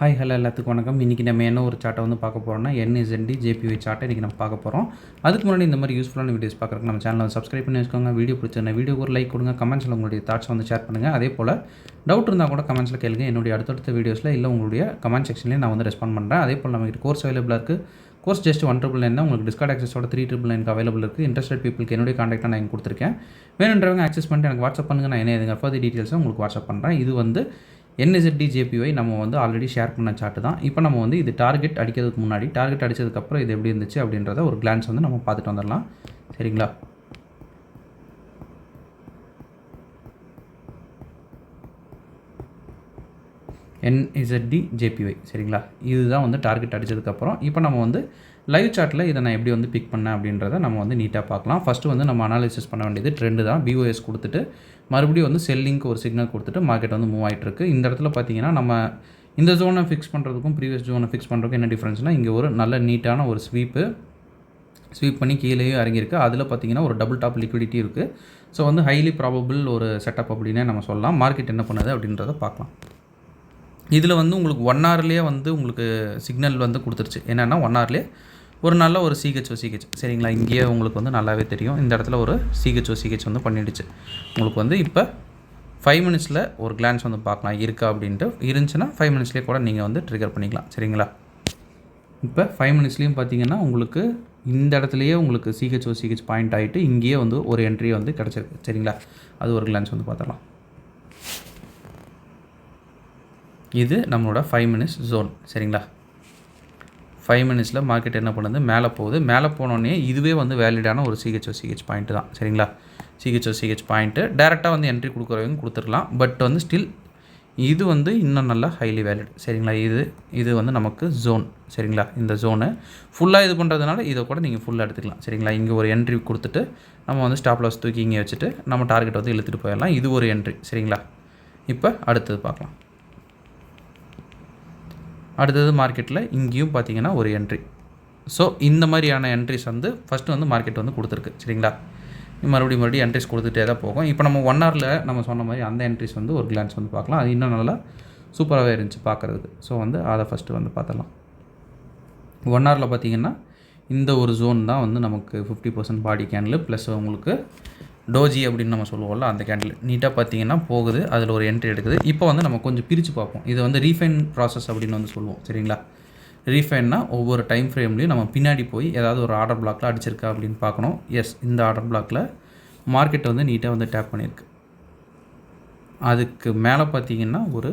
Hi hello எல்லாத்துக்கும் வணக்கம். இன்றைக்கி நம்ம என்ன ஒரு சார்ட்டை வந்து பார்க்க போகிறோம்னா NZD JPY சார்ட்டை இன்றைக்கி நம்ம பார்க்க போகிறோம். அதுக்கு முன்னாடி இந்த மாதிரி யூஸ்ஃபுல்லான வீடியோஸ் பார்க்குறதுக்கு நம்ம சேனலை வந்து சப்ஸ்கிரைப் பண்ணி வச்சுக்கோங்க. வீடியோ பிடிச்சிருந்தா வீடியோக்கு ஒரு லைக் கொடுங்க. கமெண்ட்ஸில் உங்களுடைய தாட்ஸ் வந்து ஷேர் பண்ணுங்கள். அதே போல் டவுட் இருந்தால் கூட கமெண்ட்ஸில் கேளுங்க. என்னுடைய அடுத்தடுத்த வீடியோஸில் இல்லை உங்களுடைய கமெண்ட் செக்ஷன்லேயே நான் வந்து ரெஸ்பாண்ட் பண்ணுறேன். அதே போல் நம்மகிட்ட கோர்ஸ் அவைலபிளாக இருக்குது. கோர்ஸ் ஜஸ்ட் 199 தான். உங்களுக்கு டிஸ்கார்ட் ஆக்சஸோட 399 அவைலபிள் இருக்குது. இன்ட்ரெஸ்டட் பீப்புளுக்கு என்னுடைய காண்டாக்டாக நான் இங்கே கொடுத்துருக்கேன். வேணுன்றவங்க ஆக்சஸ் பண்ணிட்டு எனக்கு வாட்ஸ்அப் பண்ணுங்கள். நான் என்ன எதுங்க ஃபர்தர் டீட்டெயில்ஸை உங்களுக்கு வாட்ஸ்அப் பண்ணுறேன். இது வந்து NZD JPY நம்ம வந்து ஆல்ரெடி ஷேர் பண்ண சார்ட்டு தான். இப்போ நம்ம வந்து இது டார்கெட் அடிக்கிறதுக்கு முன்னாடி, டார்கெட் அடித்ததுக்கப்புறம் இது எப்படி இருந்துச்சு அப்படின்றத ஒரு கிளான்ஸ் வந்து நம்ம பார்த்துட்டு வந்துடலாம். சரிங்களா? NZD JPY சரிங்களா? இதுதான் வந்து டார்கெட் அடித்ததுக்கப்புறம் இப்போ நம்ம வந்து லைவ் சார்ட்டில் இதை நான் எப்படி வந்து பிக் பண்ணேன் அப்படின்றத நம்ம வந்து நீட்டாக பார்க்கலாம். ஃபஸ்ட்டு வந்து நம்ம அனாலிசிஸ் பண்ண வேண்டியது ட்ரெண்டு தான். BOS கொடுத்துட்டு மறுபடியும் வந்து செல்லிங்க்கு ஒரு சிக்னல் கொடுத்துட்டு மார்க்கெட் வந்து மூவ் ஆகிட்டுருக்கு. இந்த இடத்துல பார்த்தீங்கன்னா நம்ம இந்த ஜோனை ஃபிக்ஸ் பண்ணுறதுக்கும் ப்ரீவியஸ் ஜோனை ஃபிக்ஸ் பண்ணுறதுக்கும் என்ன டிஃப்ரென்ஸ்னால், இங்கே ஒரு நல்ல நீட்டான ஒரு ஸ்வீப் பண்ணி கீழேயும் இறங்கியிருக்கு. அதில் பார்த்தீங்கன்னா ஒரு டபுள் டாப் லிக்விடிட்டி இருக்குது. ஸோ வந்து ஹைலி ப்ராபபிள் ஒரு செட்டப் அப்படின்னே நம்ம சொல்லலாம். மார்க்கெட் என்ன பண்ணுது அப்படின்றத பார்க்கலாம். இதில் வந்து உங்களுக்கு 1 ஹவர்லேயே வந்து உங்களுக்கு சிக்னல் வந்து கொடுத்துருச்சு. என்னென்னா 1 ஹவர்லேயே ஒரு நல்ல ஒரு CHO சரிங்களா? இங்கேயே உங்களுக்கு வந்து நல்லாவே தெரியும். இந்த இடத்துல ஒரு CHO வந்து பண்ணிடுச்சு. உங்களுக்கு வந்து இப்போ 5 மினிட்ஸில் ஒரு கிளான்ஸ் வந்து பார்க்கலாம் இருக்கா அப்படின்ட்டு. இருந்துச்சுன்னா 5 மினிட்ஸ்லேயே கூட நீங்கள் வந்து ட்ரிகர் பண்ணிக்கலாம். சரிங்களா? இப்போ 5 மினிட்ஸ்லேயும் பார்த்தீங்கன்னா உங்களுக்கு இந்த இடத்துலையே உங்களுக்கு CHO பாயிண்ட் ஆகிட்டு இங்கேயே வந்து ஒரு என்ட்ரி வந்து கிடச்சிருக்கு. சரிங்களா? அது ஒரு கிளான்ஸ் வந்து பார்த்துடலாம். இது நம்மளோட 5 மினிட்ஸ் ஜோன். சரிங்களா? 5 மினிட்ஸில் மார்க்கெட் என்ன பண்ணுது, மேலே போகுது. மேலே போனோடனே இதுவே வந்து வேலிடான ஒரு CHO பாயிண்ட்டு தான். சரிங்களா? CHO பாயிண்ட்டு டேரெக்டாக வந்து என்ட்ரி கொடுக்குறவங்க கொடுத்துடலாம். பட் வந்து ஸ்டில் இது வந்து இன்னும் நல்லா ஹைலி வேலிட். சரிங்களா? இது வந்து நமக்கு ஜோன். சரிங்களா? இந்த ஜோனு ஃபுல்லாக இது பண்ணுறதுனால இதை கூட நீங்கள் ஃபுல்லாக எடுத்துக்கலாம். சரிங்களா? இங்கே ஒரு என்ட்ரி கொடுத்துட்டு நம்ம வந்து ஸ்டாப் லாஸ் தூக்கி இங்கே வச்சுட்டு நம்ம டார்கெட் வந்து இழுத்துட்டு போயிடலாம். இது ஒரு என்ட்ரி. சரிங்களா? இப்போ அடுத்தது பார்க்கலாம். அடுத்தது மார்க்கெட்டில் இங்கேயும் பார்த்தீங்கன்னா ஒரு என்ட்ரி. ஸோ இந்த மாதிரியான என்ட்ரிஸ் வந்து ஃபஸ்ட்டு வந்து மார்க்கெட் வந்து கொடுத்துருக்கு. சரிங்களா? மறுபடியும் என்ட்ரிஸ் கொடுத்துட்டே தான் போகும். இப்போ நம்ம 1 ஹவரில் நம்ம சொன்ன மாதிரி அந்த என்ட்ரிஸ் வந்து ஒரு கிளான்ஸ் வந்து பார்க்கலாம். அது இன்னும் நல்லா சூப்பராகவே இருந்துச்சு பார்க்குறதுக்கு. ஸோ வந்து அதை ஃபஸ்ட்டு வந்து பார்த்துடலாம். 1 ஹவரில் பார்த்தீங்கன்னா இந்த ஒரு ஜோன் தான் வந்து நமக்கு 50% பாடி கேண்டில் ப்ளஸ் உங்களுக்கு டோஜி அப்படின்னு நம்ம சொல்லுவோம்ல, அந்த கேண்டில் நீட்டாக பார்த்தீங்கன்னா போகுது. அதில் ஒரு என்ட்ரி எடுக்குது. இப்போ வந்து நம்ம கொஞ்சம் பிரித்து பார்ப்போம். இதை வந்து ரீஃபைன் ப்ராசஸ் அப்படின்னு வந்து சொல்லுவோம். சரிங்களா? ரீஃபைன்னா ஒவ்வொரு டைம் ஃப்ரேம்லேயும் நம்ம பின்னாடி போய் ஏதாவது ஒரு ஆர்டர் பிளாக்கில் அடிச்சிருக்கா அப்படின்னு பார்க்கணும். எஸ், இந்த ஆர்டர் பிளாக்கில் மார்க்கெட் வந்து நீட்டாக வந்து டேப் பண்ணியிருக்கு. அதுக்கு மேலே பார்த்தீங்கன்னா ஒரு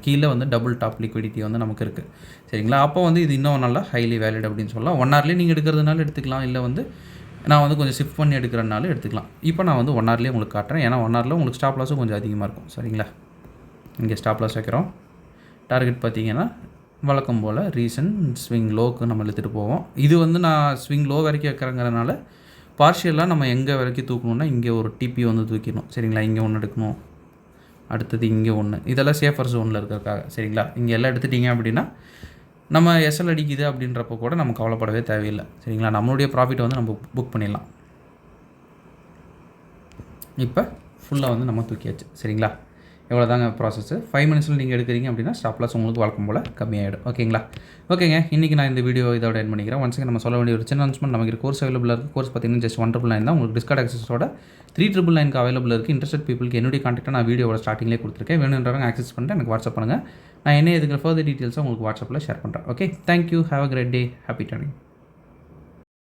கீழே வந்து டபுள் டாப் லிக்விடிட்டி வந்து நமக்கு இருக்குது. சரிங்களா? அப்போ வந்து இது இன்னும் நல்லா ஹைலி வேலிட் அப்படின்னு சொல்லலாம். 1 ஹவர்லேயே நீங்கள் எடுக்கிறதுனால எடுத்துக்கலாம். இல்லை வந்து நான் வந்து கொஞ்சம் ஷிஃப்ட் பண்ணி எடுக்கிறனால எடுத்துக்கலாம். இப்போ நான் வந்து 1 ஹவர்லேயே உங்களுக்கு காட்டுறேன். ஏன்னா 1 ஹவரில் உங்களுக்கு ஸ்டாப் லாஸும் கொஞ்சம் அதிகமாக இருக்கும். சரிங்களா? இங்கே ஸ்டாப் லாஸ் வைக்கிறோம். டார்கெட் பார்த்தீங்கன்னா வழக்கம் போல் ரீசன் ஸ்விங் லோவுக்கு நம்ம எடுத்துகிட்டு போவோம். இது வந்து நான் ஸ்விங் லோ வரைக்கும் வைக்கிறங்கிறனால பார்ஷியலாக நம்ம எங்கே வரைக்கும் தூக்கணும்னா இங்கே ஒரு TP வந்து தூக்கிடணும். சரிங்களா? இங்கே ஒன்று எடுக்கணும். அடுத்தது இங்கே ஒன்று. இதெல்லாம் சேஃபர் ஜோனில் இருக்கிறதுக்காக. சரிங்களா? இங்கே எல்லாம் எடுத்துட்டிங்க அப்படின்னா நம்ம SL அடிக்குது அப்படின்றப்போ கூட நம்ம கவலைப்படவே தேவையில்லை. சரிங்களா? நம்மளுடைய ப்ராஃபிட் வந்து நம்ம புக் பண்ணிடலாம். இப்போ ஃபுல்லாக வந்து நம்ம தூக்கியாச்சு. சரிங்களா? எவ்வளோ தாங்க ப்ராசஸ்ஸு. 5 மினிட்ஸில் நீங்கள் எடுக்கிறீங்க அப்படின்னா ஸ்டாப் லாஸ் உங்களுக்கு வழக்கம் போல் கம்மியாகிடும். ஓகேங்களா? ஓகேங்க, இன்றைக்கி நான் இந்த வீடியோ இதோட எண்ட் பண்ணிக்கிறேன். ஒன்ஸ் நம்ம சொல்ல வேண்டிய ஒரு சின்ன அனௌன்ஸ்மெண்ட், நமக்கு கோர்ஸ் அவைலபிள் இருக்குது. கோர்ஸ் பார்த்தீங்கன்னா ஜஸ்ட் 199 தான். உங்களுக்கு டிஸ்கார்ட் ஆக்சஸோட 399 அவைலபிள் இருக்குது. இன்ட்ரெஸ்டட் பீப்புளுக்கு என்னுடைய காண்டாக்டாக நான் வீடியோட ஸ்டார்டிங்லேயே கொடுத்துருக்கேன். வேணுன்றவங்க ஆக்சஸ் பண்ணிட்டு எனக்கு வாட்ஸ்அப் பண்ணுங்கள். நான் என்ன இதுக்கு ஃபர்தர் டீட்டெயில்ஸை உங்களுக்கு வாட்ஸ்அப்பில் ஷேர் பண்ணுறேன். Okay, thank you. Have a great day. Happy trading.